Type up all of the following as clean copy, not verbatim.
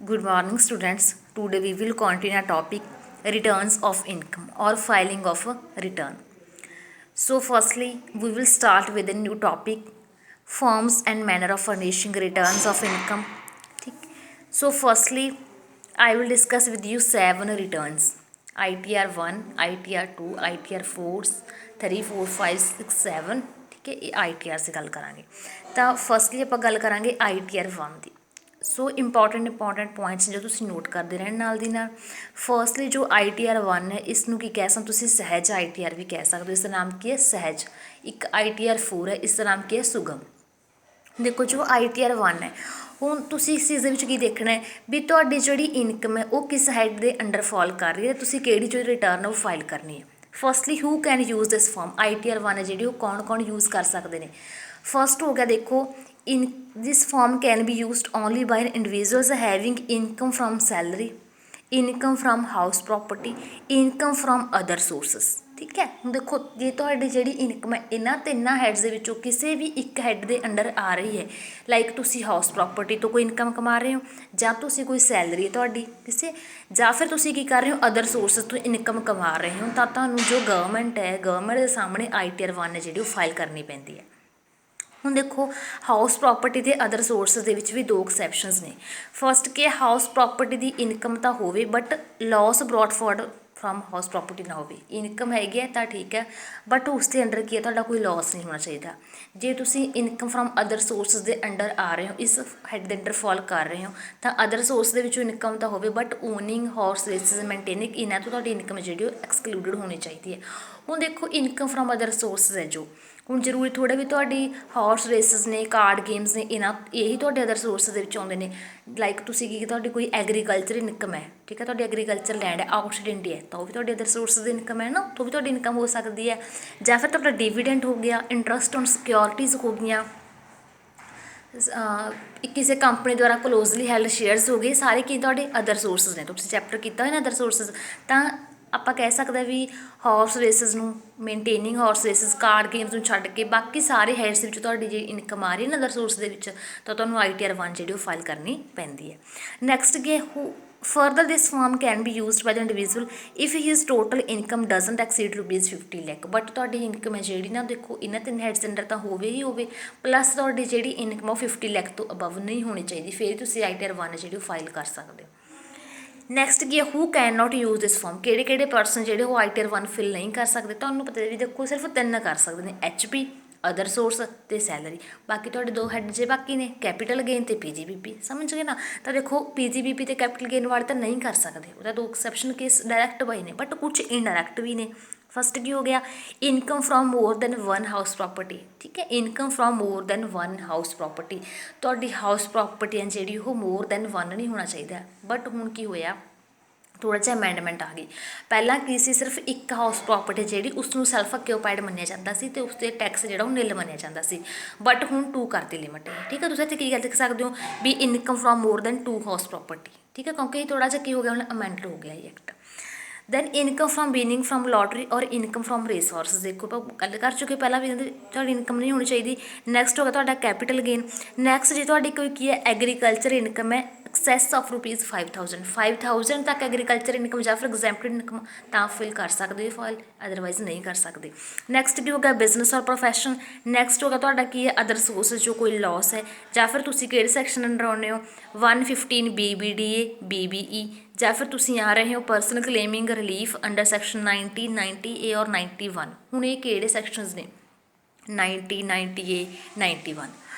Good morning, students. Today we will continue our topic returns of income or filing of a return. So, firstly, we will start with a new topic forms and manner of furnishing returns of income. ठीक. So, firstly, I will discuss with you 7 returns ITR 1, ITR 2, ITR 4, 3, 4, 5, 6, 7. ठीक है, ਇਹ ITR से गल करांगे। ਤਾਂ firstly ਆਪਾਂ ਗੱਲ ਕਰਾਂਗੇ ITR 1 ਦੀ। ਸੋ ਇੰਪੋਰਟੈਂਟ ਪੁਆਇੰਟਸ ਜੋ ਤੁਸੀਂ ਨੋਟ ਕਰਦੇ ਰਹਿਣ ਨਾਲ ਦੀ ਨਾਲ। ਫਰਸਟਲੀ ਜੋ ITR 1 ਹੈ, ਇਸ ਨੂੰ ਕੀ ਕਹਿ ਸਕਦੇ ਤੁਸੀਂ ਸਹਿਜ ITR ਵੀ ਕਹਿ ਸਕਦੇ ਹੋ। ਇਸ ਦਾ ਨਾਮ ਕੀ ਹੈ? ਸਹਿਜ। ਇੱਕ ITR 4 ਹੈ, ਇਸ ਦਾ ਨਾਮ ਕੀ ਹੈ? ਸੁਗਮ। ਦੇਖੋ ਜੋ ITR 1 ਹੈ, ਹੁਣ ਤੁਸੀਂ ਇਸ ਚੀਜ਼ ਦੇ ਵਿੱਚ ਕੀ ਦੇਖਣਾ ਹੈ ਵੀ ਤੁਹਾਡੀ ਜਿਹੜੀ ਇਨਕਮ ਹੈ ਉਹ ਕਿਸ ਹੈਡ ਦੇ ਅੰਡਰ ਫਾਲ ਕਰ ਰਹੀ ਹੈ, ਤੁਸੀਂ ਕਿਹੜੀ ਜੋ ਰਿਟਰਨ ਉਹ ਫਾਈਲ ਕਰਨੀ ਹੈ। Firstly who can use this form ITR 1 ਹੈ ਜਿਹੜੀ ਉਹ ਕੌਣ ਯੂਜ਼ ਕਰ ਸਕਦੇ ਨੇ। ਫਸਟ ਹੋ ਗਿਆ, ਦੇਖੋ in this form can be used only by individuals having income from salary, income from house property, income from other sources। ਠੀਕ ਹੈ, ਹੁਣ ਦੇਖੋ ਜੇ ਤੁਹਾਡੀ ਜਿਹੜੀ ਇਨਕਮ ਹੈ ਇਹਨਾਂ ਤਿੰਨਾਂ ਹੈਡਸ ਦੇ ਵਿੱਚੋਂ ਕਿਸੇ ਵੀ ਇੱਕ ਹੈਡ ਦੇ ਅੰਡਰ ਆ ਰਹੀ ਹੈ, ਲਾਈਕ ਤੁਸੀਂ ਹਾਊਸ ਪ੍ਰੋਪਰਟੀ ਤੋਂ ਕੋਈ ਇਨਕਮ ਕਮਾ ਰਹੇ ਹੋ, ਜਾਂ ਤੁਸੀਂ ਕੋਈ ਸੈਲਰੀ ਹੈ ਤੁਹਾਡੀ ਕਿਸੇ, ਜਾਂ ਫਿਰ ਤੁਸੀਂ ਕੀ ਕਰ ਰਹੇ ਹੋ ਅਦਰ ਸੋਰਸਿਸ ਤੋਂ ਇਨਕਮ ਕਮਾ ਰਹੇ ਹੋ, ਤਾਂ ਤੁਹਾਨੂੰ ਜੋ ਗਵਰਨਮੈਂਟ ਹੈ, ਗਵਰਨਮੈਂਟ ਦੇ ਸਾਹਮਣੇ ITR 1 ਹੈ ਜਿਹੜੀ ਉਹ ਫਾਈਲ ਕਰਨੀ ਪੈਂਦੀ ਹੈ। ਹੁਣ ਦੇਖੋ ਹਾਊਸ ਪ੍ਰੋਪਰਟੀ ਦੇ ਅਦਰ ਸੋਰਸਿਸ ਦੇ ਵਿੱਚ ਵੀ ਦੋ ਐਕਸੈਪਸ਼ਨਸ ਨੇ। ਫਸਟ ਕਿ ਹਾਊਸ ਪ੍ਰੋਪਰਟੀ ਦੀ ਇਨਕਮ ਤਾਂ ਹੋਵੇ but loss brought forward from house property ਨਾ ਹੋਵੇ। ਇਨਕਮ ਹੈਗੀ ਹੈ ਤਾਂ ਠੀਕ ਹੈ, ਬਟ ਉਸ ਦੇ ਅੰਡਰ ਕੀ ਹੈ ਤੁਹਾਡਾ ਕੋਈ ਲੋਸ ਨਹੀਂ ਹੋਣਾ ਚਾਹੀਦਾ। ਜੇ ਤੁਸੀਂ ਇਨਕਮ ਫਰਮ ਅਦਰ ਸੋਰਸਿਸ ਦੇ ਅੰਡਰ ਆ ਰਹੇ ਹੋ, ਇਸ ਹੈਡ ਦੇ ਅੰਡਰ ਫਾਲ ਕਰ ਰਹੇ ਹੋ, ਤਾਂ ਅਦਰ ਸੋਰਸ ਦੇ ਵਿੱਚੋਂ ਇਨਕਮ ਤਾਂ ਹੋਵੇ but owning horse races maintaining ਇਹਨਾਂ ਤੋਂ ਤੁਹਾਡੀ ਇਨਕਮ ਜਿਹੜੀ ਉਹ ਐਕਸਕਲੂਡਡ ਹੋਣੀ ਚਾਹੀਦੀ ਹੈ। ਹੁਣ ਦੇਖੋ ਇਨਕਮ ਫਰਮ ਅਦਰ ਸੋਰਸਿਸ ਹੈ ਜੋ, ਹੁਣ ਜ਼ਰੂਰੀ ਥੋੜ੍ਹਾ ਵੀ ਤੁਹਾਡੀ ਹਾਰਸ ਰੇਸਿਸ ਨੇ, ਕਾਰਡ ਗੇਮਸ ਨੇ, ਇਹੀ ਤੁਹਾਡੇ ਅਦਰ ਸੋਰਸਿਸ ਦੇ ਵਿੱਚ ਆਉਂਦੇ ਨੇ। ਲਾਈਕ ਤੁਸੀਂ ਕੀ ਤੁਹਾਡੀ ਕੋਈ ਐਗਰੀਕਲਚਰ ਇਨਕਮ ਹੈ, ਠੀਕ ਹੈ, ਤੁਹਾਡੀ ਐਗਰੀਕਲਚਰ ਲੈਂਡ ਹੈ ਆਊਟਸਾਈਡ ਇੰਡੀਆ, ਤਾਂ ਉਹ ਵੀ ਤੁਹਾਡੀ ਅਦਰ ਸੋਰਸਿਸ ਦੀ ਇਨਕਮ ਹੈ ਨਾ, ਉੱਥੋਂ ਵੀ ਤੁਹਾਡੀ ਇਨਕਮ ਹੋ ਸਕਦੀ ਹੈ। ਜਾਂ ਫਿਰ ਤੁਹਾਡਾ ਡਿਵੀਡੈਂਟ ਹੋ ਗਿਆ, ਇੰਟਰਸਟ ਔਨ ਸਿਕਿਉਰਿਟੀਜ਼ ਹੋ ਗਈਆਂ, ਕਿਸੇ ਕੰਪਨੀ ਦੁਆਰਾ ਕਲੋਜ਼ਲੀ ਹੈਲਡ ਸ਼ੇਅਰਸ ਹੋ ਗਏ, ਸਾਰੇ ਕੀ ਤੁਹਾਡੇ ਅਦਰ ਸੋਰਸਿਸ ਨੇ। ਤੁਸੀਂ ਚੈਪਟਰ ਕੀਤਾ ਹੋਇਆ ਨਾ ਅਦਰ ਸੋਰਸਿਸ, ਤਾਂ ਆਪਾਂ ਕਹਿ ਸਕਦੇ ਵੀ ਹਾਰਸ ਰੇਸਿਸ ਨੂੰ, maintaining horse races, card games ਨੂੰ ਛੱਡ ਕੇ ਬਾਕੀ ਸਾਰੇ ਹੈਡਸ ਦੇ ਵਿੱਚ ਤੁਹਾਡੀ ਜੇ ਇਨਕਮ ਆ ਰਹੀ ਹੈ ਨਾ ਅਦਰ ਸੋਰਸ ਦੇ ਵਿੱਚ, ਤਾਂ ਤੁਹਾਨੂੰ ITR 1 ਜਿਹੜੀ ਉਹ ਫਾਈਲ ਕਰਨੀ ਪੈਂਦੀ ਹੈ। Next Ki further this form can be used by the individual if his total income doesn't exceed ₹50 lakh. But ਤੁਹਾਡੀ ਇਨਕਮ ਹੈ ਜਿਹੜੀ ਨਾ, ਦੇਖੋ ਇਹਨਾਂ ਤਿੰਨ ਹੈਡਸ ਅੰਡਰ ਤਾਂ ਹੋਵੇ ਹੀ ਹੋਵੇ, ਪਲੱਸ ਤੁਹਾਡੀ ਜਿਹੜੀ ਇਨਕਮ ਉਹ 50 ਲੱਖ ਤੋਂ ਅਬਵ ਨਹੀਂ ਹੋਣੀ ਚਾਹੀਦੀ, ਫਿਰ ਤੁਸੀਂ ITR 1 ਜਿਹੜੀ ਉਹ ਫਾਈਲ ਕਰ ਸਕਦੇ ਹੋ। ਨੈਕਸਟ ਕੀ ਹੈ, who can not use this form. ਕਿਹੜੇ ਪਰਸਨ ਜਿਹੜੇ ਉਹ ITR 1 ਫਿਲ ਨਹੀਂ ਕਰ ਸਕਦੇ। ਤੁਹਾਨੂੰ ਪਤਾ ਵੀ ਦੇਖੋ ਸਿਰਫ 3 ਕਰ ਸਕਦੇ ਨੇ, HP, ਅਦਰ ਸੋਰਸ ਅਤੇ ਸੈਲਰੀ। ਬਾਕੀ ਤੁਹਾਡੇ 2 ਹੈਡ ਜੇ ਬਾਕੀ ਨੇ, ਕੈਪੀਟਲ ਗੇਨ ਅਤੇ PGBP। ਸਮਝ ਗਏ ਨਾ। ਤਾਂ ਦੇਖੋ PGBP ਅਤੇ ਕੈਪੀਟਲ ਗੇਨ ਵਾਲੇ ਤਾਂ ਨਹੀਂ ਕਰ ਸਕਦੇ, ਉਹਦਾ 2 ਐਕਸੈਪਸ਼ਨ ਕੇਸ ਡਾਇਰੈਕਟ ਬਾਈ ਨੇ, ਬਟ ਕੁਛ ਇਨਡਾਇਰੈਕਟ ਵੀ ਨੇ। ਫਸਟ ਕੀ ਹੋ ਗਿਆ, income from more then 1 house property. ਠੀਕ ਹੈ, income from more then 1 house property. ਤੁਹਾਡੀ ਹਾਊਸ ਪ੍ਰੋਪਰਟੀ ਹੈ ਜਿਹੜੀ ਉਹ ਮੋਰ ਦੈਨ 1 ਨਹੀਂ ਹੋਣਾ ਚਾਹੀਦਾ। ਬਟ ਹੁਣ ਕੀ ਹੋਇਆ, ਥੋੜ੍ਹਾ ਜਿਹਾ ਅਮੈਂਡਮੈਂਟ ਆ ਗਈ। ਪਹਿਲਾਂ ਕੀ ਸੀ, ਸਿਰਫ ਇੱਕ ਹਾਊਸ ਪ੍ਰੋਪਰਟੀ ਜਿਹੜੀ ਉਸਨੂੰ ਸੈਲਫ ਆਕਿਊਪਾਈਡ ਮੰਨਿਆ ਜਾਂਦਾ ਸੀ ਅਤੇ ਉਸ 'ਤੇ ਟੈਕਸ ਜਿਹੜਾ ਉਹ ਨਿਲ ਮੰਨਿਆ ਜਾਂਦਾ ਸੀ, ਬਟ ਹੁਣ 2 ਕਰਤੀ ਲਿਮਿਟ। ਠੀਕ ਹੈ, ਤੁਸੀਂ ਇੱਥੇ ਕੀ ਗੱਲ ਦੇਖ ਸਕਦੇ ਹੋ ਵੀ income from more than 2 house property. ਠੀਕ ਹੈ, ਕਿਉਂਕਿ ਇਹ ਥੋੜ੍ਹਾ ਜਿਹਾ ਕੀ ਹੋ ਗਿਆ, ਹੁਣ ਅਮੈਂਡ ਹੋ ਗਿਆ ਇਹ act. Then income from winning from lottery or income from resources. ਦੇਖੋ ਆਪਾਂ ਗੱਲ ਕਰ ਚੁੱਕੇ ਪਹਿਲਾਂ ਵੀ, ਤੁਹਾਡੀ ਇਨਕਮ ਨਹੀਂ ਹੋਣੀ ਚਾਹੀਦੀ। ਨੈਕਸਟ ਹੋ ਗਿਆ ਤੁਹਾਡਾ ਕੈਪੀਟਲ ਗੇਨ। ਨੈਕਸਟ ਜੇ ਤੁਹਾਡੀ ਕੋਈ ਕੀ ਹੈ, ਐਗਰੀਕਲਚਰ ਇਨਕਮ ਹੈ ਐਕਸੈਸ ਆਫ ₹5000 5000 ਤੱਕ ਐਗਰੀਕਲਚਰ ਇਨਕਮ ਜਾਂ ਫਿਰ ਐਗਜ਼ੈਂਪਟਡ ਇਨਕਮ, ਤਾਂ ਫਿਲ ਕਰ ਸਕਦੇ ਹੋ ਫਾਈਲ, ਅਦਰਵਾਈਜ਼ ਨਹੀਂ ਕਰ ਸਕਦੇ। ਨੈਕਸਟ ਕੀ ਹੋ ਗਿਆ, ਬਿਜ਼ਨਸ ਔਰ ਪ੍ਰੋਫੈਸ਼ਨ। ਨੈਕਸਟ ਹੋ ਗਿਆ ਤੁਹਾਡਾ ਕੀ ਹੈ, ਅਦਰ ਸੋਰਸਿਸ ਜੋ ਕੋਈ ਲੋਸ ਹੈ, ਜਾਂ ਫਿਰ ਤੁਸੀਂ ਕਿਹੜੇ ਸੈਕਸ਼ਨ ਅੰਡਰ ਆਉਂਦੇ ਹੋ, 115 BBDA BBE, ਜਾਂ ਫਿਰ ਤੁਸੀਂ ਆ ਰਹੇ ਹੋ personal ਕਲੇਮਿੰਗ relief under section 90 90A ਔਰ 91। ਹੁਣ ਇਹ ਕਿਹੜੇ ਸੈਕਸ਼ਨਸ ਨੇ, 90 90A 91।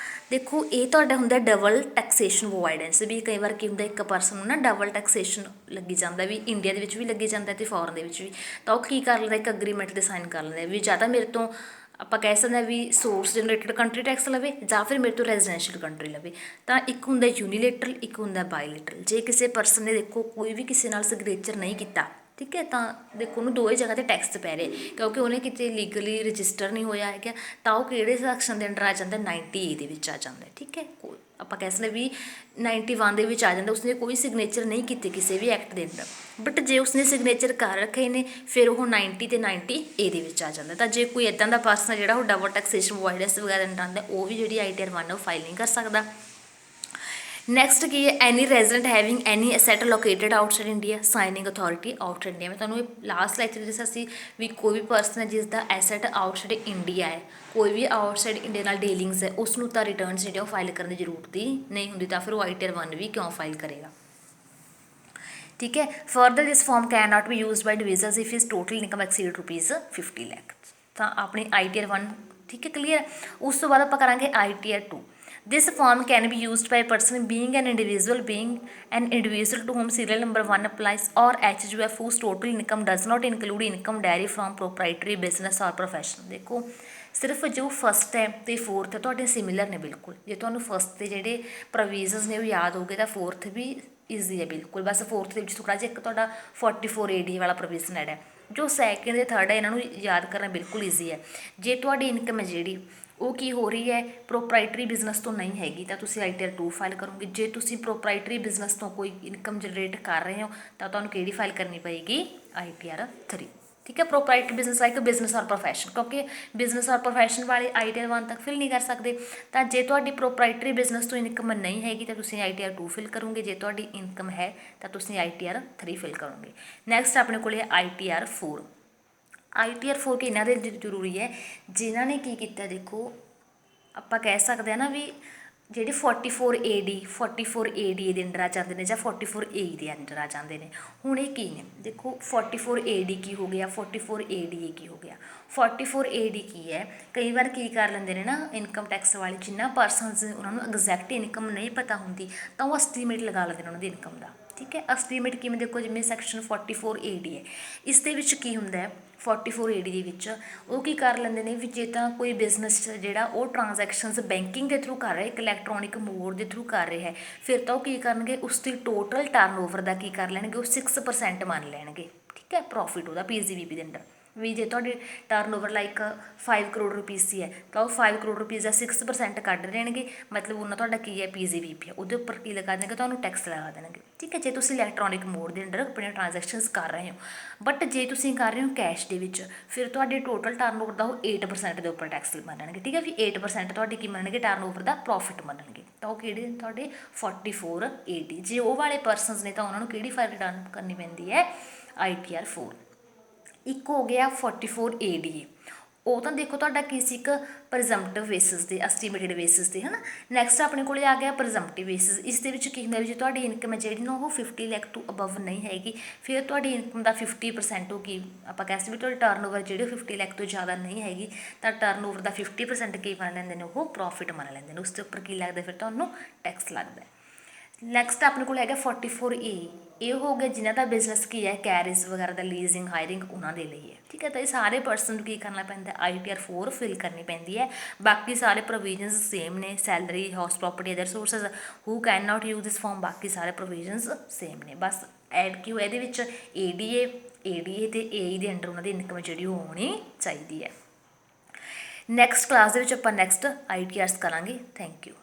ਦੇਖੋ ਇਹ ਤੁਹਾਡਾ ਹੁੰਦਾ ਡਬਲ ਟੈਕਸੇਸ਼ਨ ਅਵੋਇਡੈਂਸ। ਵੀ ਕਈ ਵਾਰ ਕੀ ਹੁੰਦਾ, ਇੱਕ ਪਰਸਨ ਨੂੰ ਨਾ ਡਬਲ ਟੈਕਸੇਸ਼ਨ ਲੱਗੀ ਜਾਂਦਾ, ਵੀ ਇੰਡੀਆ ਦੇ ਵਿੱਚ ਵੀ ਲੱਗੀ ਜਾਂਦਾ ਅਤੇ ਫੋਰਨ ਦੇ ਵਿੱਚ ਵੀ, ਤਾਂ ਉਹ ਕੀ ਕਰ ਲੈਂਦਾ, ਇੱਕ ਅਗਰੀਮੈਂਟ 'ਤੇ ਸਾਈਨ ਕਰ ਲੈਂਦਾ ਵੀ ਜਾਂ ਤਾਂ ਮੇਰੇ ਤੋਂ ਆਪਾਂ ਕਹਿ ਸਕਦੇ ਹਾਂ ਵੀ ਸੋਰਸ ਜਨਰੇਟਡ ਕੰਟਰੀ ਟੈਕਸ ਲਵੇ, ਜਾਂ ਫਿਰ ਮੇਰੇ ਤੋਂ ਰੈਜ਼ੀਡੈਂਸ਼ੀਅਲ ਕੰਟਰੀ ਲਵੇ। ਤਾਂ ਇੱਕ ਹੁੰਦਾ ਯੂਨੀਲੇਟਰਲ, ਇੱਕ ਹੁੰਦਾ ਬਾਇਲੇਟਰਲ। ਜੇ ਕਿਸੇ ਪਰਸਨ ਨੇ ਦੇਖੋ ਕੋਈ ਵੀ ਕਿਸੇ ਨਾਲ ਸਿਗਨੇਚਰ ਨਹੀਂ ਕੀਤਾ, ਠੀਕ ਹੈ, ਤਾਂ ਦੇਖੋ ਉਹਨੂੰ ਦੋਵੇਂ ਜਗ੍ਹਾ 'ਤੇ ਟੈਕਸ ਪੈ ਰਿਹਾ, ਕਿਉਂਕਿ ਉਹਨੇ ਕਿਤੇ ਲੀਗਲੀ ਰਜਿਸਟਰ ਨਹੀਂ ਹੋਇਆ ਹੈਗਾ, ਤਾਂ ਉਹ ਕਿਹੜੇ ਸੈਕਸ਼ਨ ਦੇ ਅੰਡਰ ਆ ਜਾਂਦਾ, 90A ਦੇ ਵਿੱਚ ਆ ਜਾਂਦਾ। ਠੀਕ ਹੈ, ਆਪਾਂ ਕਹਿ ਸਕਦੇ ਵੀ 91 ਦੇ ਵਿੱਚ ਆ ਜਾਂਦਾ। ਉਸਨੇ ਕੋਈ ਸਿਗਨੇਚਰ ਨਹੀਂ ਕੀਤੇ ਕਿਸੇ ਵੀ ਐਕਟ ਦੇ ਅੰਡਰ, ਬਟ ਜੇ ਉਸਨੇ ਸਿਗਨੇਚਰ ਕਰ ਰੱਖੇ ਨੇ ਫਿਰ ਉਹ 90 ਅਤੇ 90A ਦੇ ਵਿੱਚ ਆ ਜਾਂਦਾ। ਤਾਂ ਜੇ ਕੋਈ ਇੱਦਾਂ ਦਾ ਪਰਸਨ ਜਿਹੜਾ ਉਹ ਡਬਲ ਟੈਕਸੇਸ਼ਨ ਅਵੋਇਡੈਂਸ ਵਗੈਰਾ ਅੰਡਰ ਆਉਂਦਾ, ਉਹ ਵੀ ਜਿਹੜੀ ITR 1 ਉਹ ਫਾਈਲ ਨਹੀਂ ਕਰ ਸਕਦਾ। ਨੈਕਸਟ ਕੀ ਹੈ, any resident having any asset located outside India, signing authority outside India. ਮੈਂ ਤੁਹਾਨੂੰ ਇਹ ਲਾਸਟ ਲੈਕਚਰ ਵਿੱਚ ਦੱਸਿਆ ਸੀ ਵੀ ਕੋਈ ਵੀ ਪਰਸਨ ਹੈ ਜਿਸ ਦਾ ਐਸੈਟ ਆਊਟਸਾਈਡ ਇੰਡੀਆ ਹੈ, ਕੋਈ ਵੀ ਆਊਟਸਾਈਡ ਇੰਡੀਆ ਨਾਲ ਡੀਲਿੰਗਸ ਹੈ, ਉਸ ਨੂੰ ਤਾਂ ਰਿਟਰਨਸ ਜਿਹੜੇ ਉਹ ਫਾਈਲ ਕਰਨ ਦੀ ਜ਼ਰੂਰਤ ਹੀ ਨਹੀਂ ਹੁੰਦੀ, ਤਾਂ ਫਿਰ ਉਹ ITR 1 ਵੀ ਕਿਉਂ ਫਾਈਲ ਕਰੇਗਾ। ठीक है। Further this form can not be use bye individuals if his total income exceed ₹50 lakh. तो अपनी ITR 1 ठीक है क्लीयर। उस तो बाद आप करांगे ITR 2। This form can be use by person being an individual to whom serial number 1 applies or HUF whose total income does not include income derived from proprietary business or profession. देखो सिर्फ जो first है तो fourth है तो similar ने बिल्कुल, जो तो फस्ट के जोड़े प्रोविजनस ने याद हो गए तो फोर्थ भी ईजी है बिल्कुल। बस फोर्थ के थोड़ा जिहा एक तो 44 AD वाला प्रोविजन ऐड है, जो सैकेंड ते थर्ड है इन्हों याद करना बिल्कुल ईजी है। जे तुहाडी इनकम है जी वो की हो रही है प्रोप्राइटरी बिजनेस तो नहीं हैगी तो तुसीं ITR 2 फाइल करोगे। जे तुसीं प्रोप्राइटरी बिजनेस तो कोई इनकम जनरेट कर रहे हो तो तुहानूं किहड़ी फाइल करनी पेगी ITR 3। ठीक है। Proprietary business like business or profession, क्योंकि बिजनेस और प्रोफैशन वाले ITR 1 तक फिल नहीं कर सकते। तो जे तुहाडी प्रोप्राइटरी बिजनेस तो इनकम नहीं हैगी तो तुसीं ITR 2 फिल करोगे, जे तुहाडी इनकम है तो तुसीं ITR 3 फिल करोगे। नैक्सट अपने को ITR 4। ITR 4 कि इन्हां दे जरूरी है जिन्हां ने की कीता, देखो आपां कह सकते हैं ना भी ਜਿਹੜੇ 44 AD ਦੇ ਅੰਡਰ ਆ ਜਾਂਦੇ ਨੇ ਜਾਂ 44 AE ਦੇ ਅੰਡਰ ਆ ਜਾਂਦੇ ਨੇ। ਹੁਣ ਇਹ ਕੀ ਨੇ, ਦੇਖੋ 44 AD ਕੀ ਹੋ ਗਿਆ, 44 ADA ਕੀ ਹੋ ਗਿਆ। 44 AD ਕੀ ਹੈ, ਕਈ ਵਾਰ ਕੀ ਕਰ ਲੈਂਦੇ ਨੇ ਨਾ ਇਨਕਮ ਟੈਕਸ ਵਾਲੇ, ਜਿਨ੍ਹਾਂ ਪਰਸਨਸ ਉਹਨਾਂ ਨੂੰ ਐਗਜ਼ੈਕਟ ਇਨਕਮ ਨਹੀਂ ਪਤਾ ਹੁੰਦੀ ਤਾਂ ਉਹ ਐਸਟੀਮੇਟ ਲਗਾ ਲੈਂਦੇ ਨੇ ਉਹਨਾਂ ਦੀ ਇਨਕਮ ਦਾ। ठीक है। ਐਸਟੀਮੇਟ ਕਿਵੇਂ, ਦੇਖੋ ਜਿਵੇਂ ਸੈਕਸ਼ਨ 44 AD ਹੈ, ਇਸ ਦੇ ਵਿੱਚ ਕੀ ਹੁੰਦਾ ਹੈ 44 AD ਦੇ ਵਿੱਚ ਉਹ ਕੀ ਕਰ ਲੈਂਦੇ ਨੇ ਵੀ ਜੇ ਤਾਂ ਕੋਈ ਬਿਜ਼ਨਸ ਜਿਹੜਾ ਉਹ ਟ੍ਰਾਂਜੈਕਸ਼ਨਸ ਬੈਂਕਿੰਗ ਦੇ ਥਰੂ ਕਰ ਰਿਹਾ, ਇੱਕ ਇਲੈਕਟ੍ਰੋਨਿਕ ਮੋਡ ਦੇ ਥਰੂ ਕਰ ਰਿਹਾ ਹੈ, ਫਿਰ ਤਾਂ ਉਹ ਕੀ ਕਰਨਗੇ ਉਸ ਦੀ ਟੋਟਲ ਟਰਨਓਵਰ ਦਾ ਕੀ ਕਰ ਲੈਣਗੇ, ਉਹ 6% ਮੰਨ ਲੈਣਗੇ। ਠੀਕ ਹੈ। ਪ੍ਰੋਫਿਟ ਉਹਦਾ PGBP ਦੇ ਅੰਡਰ ਵੀ ਜੇ ਤੁਹਾਡੀ ਟਰਨਓਵਰ ਲਾਈਕ 5 ਕਰੋੜ ਰੁਪੀਸ ਦੀ ਹੈ ਤਾਂ ਉਹ 5 ਕਰੋੜ ਰੁਪੀਸ ਦਾ 6% ਕੱਢ ਦੇਣਗੇ, ਮਤਲਬ ਉਹਨਾਂ ਤੁਹਾਡਾ ਕੀ ਹੈ PGBP ਹੈ, ਉਹਦੇ ਉੱਪਰ ਕੀ ਲਗਾ ਦੇਣਗੇ, ਤੁਹਾਨੂੰ ਟੈਕਸ ਲਗਾ ਦੇਣਗੇ। ਠੀਕ ਹੈ। ਜੇ ਤੁਸੀਂ ਇਲੈਕਟ੍ਰੋਨਿਕ ਮੋਡ ਦੇ ਅੰਡਰ ਆਪਣੇ ਟ੍ਰਾਂਜੈਕਸ਼ਨਸ ਕਰ ਰਹੇ ਹੋ, ਬਟ ਜੇ ਤੁਸੀਂ ਕਰ ਰਹੇ ਹੋ ਕੈਸ਼ ਦੇ ਵਿੱਚ, ਫਿਰ ਤੁਹਾਡੇ ਟੋਟਲ ਟਰਨਓਵਰ ਦਾ ਉਹ 8% ਦੇ ਉੱਪਰ ਟੈਕਸ ਮੰਨਣਗੇ। ਠੀਕ ਹੈ ਵੀ 8% ਤੁਹਾਡੀ ਕੀ ਮੰਨਣਗੇ, ਟਰਨਓਵਰ ਦਾ ਪ੍ਰੋਫਿਟ ਮੰਨਣਗੇ। ਤਾਂ ਉਹ ਕਿਹੜੇ ਤੁਹਾਡੇ 44 AD। ਜੇ ਉਹ ਵਾਲੇ ਪਰਸਨਸ ਨੇ ਤਾਂ ਉਹਨਾਂ ਨੂੰ ਕਿਹੜੀ ਫਾਈਲ ਰਿਟਰਨ ਕਰਨੀ ਪੈਂਦੀ ਹੈ ITR 4। ਇੱਕ ਹੋ ਗਿਆ 44 ADA, ਉਹ ਤਾਂ ਦੇਖੋ ਤੁਹਾਡਾ ਕੀ ਸੀ ਇੱਕ ਪ੍ਰੈਜ਼ੰਪਟਿਵ ਬੇਸਿਸ ਦੇ, ਐਸਟੀਮੇਟਡ ਬੇਸਿਸ ਤੇ, ਹੈ ਨਾ। ਨੈਕਸਟ ਆਪਣੇ ਕੋਲ ਆ ਗਿਆ ਪ੍ਰੈਜ਼ੰਪਟਿਵ ਬੇਸਿਸ। ਇਸ ਦੇ ਵਿੱਚ ਕੀ ਹੁੰਦਾ ਵੀ ਜੇ ਤੁਹਾਡੀ ਇਨਕਮ ਹੈ ਜਿਹੜੀ ਨਾ ਉਹ 50 ਲੱਖ ਤੋਂ ਅਬਵ ਨਹੀਂ ਹੈਗੀ, ਫਿਰ ਤੁਹਾਡੀ ਇਨਕਮ ਦਾ 50% ਹੋ ਗਈ। ਆਪਾਂ ਕਹਿ ਸਕਦੇ ਵੀ ਤੁਹਾਡੀ ਟਰਨਓਵਰ ਜਿਹੜੀ 50 ਲੱਖ ਤੋਂ ਜ਼ਿਆਦਾ ਨਹੀਂ ਹੈਗੀ ਤਾਂ ਟਰਨਓਵਰ ਦਾ 50% ਕੀ ਮੰਨ ਲੈਂਦੇ ਨੇ, ਉਹ ਪ੍ਰੋਫਿਟ ਮੰਨ ਲੈਂਦੇ ਨੇ। ਉਸ ਦੇ ਉੱਪਰ ਕੀ ਲੱਗਦਾ, ਫਿਰ ਤੁਹਾਨੂੰ ਟੈਕਸ ਲੱਗਦਾ। ਨੈਕਸਟ ਆਪਣੇ ਕੋਲ ਹੈਗਾ 44 A। ਇਹ ਹੋ ਗਿਆ ਜਿਨ੍ਹਾਂ ਦਾ ਬਿਜ਼ਨਸ ਕੀ ਹੈ ਕੈਰੇਜ ਵਗੈਰਾ ਦਾ, ਲੀਜ਼ਿੰਗ ਹਾਇਰਿੰਗ, ਉਹਨਾਂ ਦੇ ਲਈ ਹੈ। ਠੀਕ ਹੈ। ਤਾਂ ਇਹ ਸਾਰੇ ਪਰਸਨ ਨੂੰ ਕੀ ਕਰਨਾ ਪੈਂਦਾ, ITR 4 ਫਿਲ ਕਰਨੀ ਪੈਂਦੀ ਹੈ। ਬਾਕੀ ਸਾਰੇ ਪ੍ਰੋਵੀਜ਼ਨਸ ਸੇਮ ਨੇ, salary, house property, other sources who can not use this form, ਬਾਕੀ ਸਾਰੇ ਪ੍ਰੋਵੀਜ਼ਨਸ ਸੇਮ ਨੇ। ਬਸ ਐਡ ਕੀ ਹੋਇਆ ਇਹਦੇ ਵਿੱਚ ADA ਤੇ AE ਦੇ ਅੰਡਰ ਉਹਨਾਂ ਦੀ ਇਨਕਮ ਜਿਹੜੀ ਉਹ ਹੋਣੀ ਚਾਹੀਦੀ ਹੈ। ਨੈਕਸਟ ਕਲਾਸ ਦੇ ਵਿੱਚ ਆਪਾਂ ਨੈਕਸਟ ITRs ਕਰਾਂਗੇ। Thank you.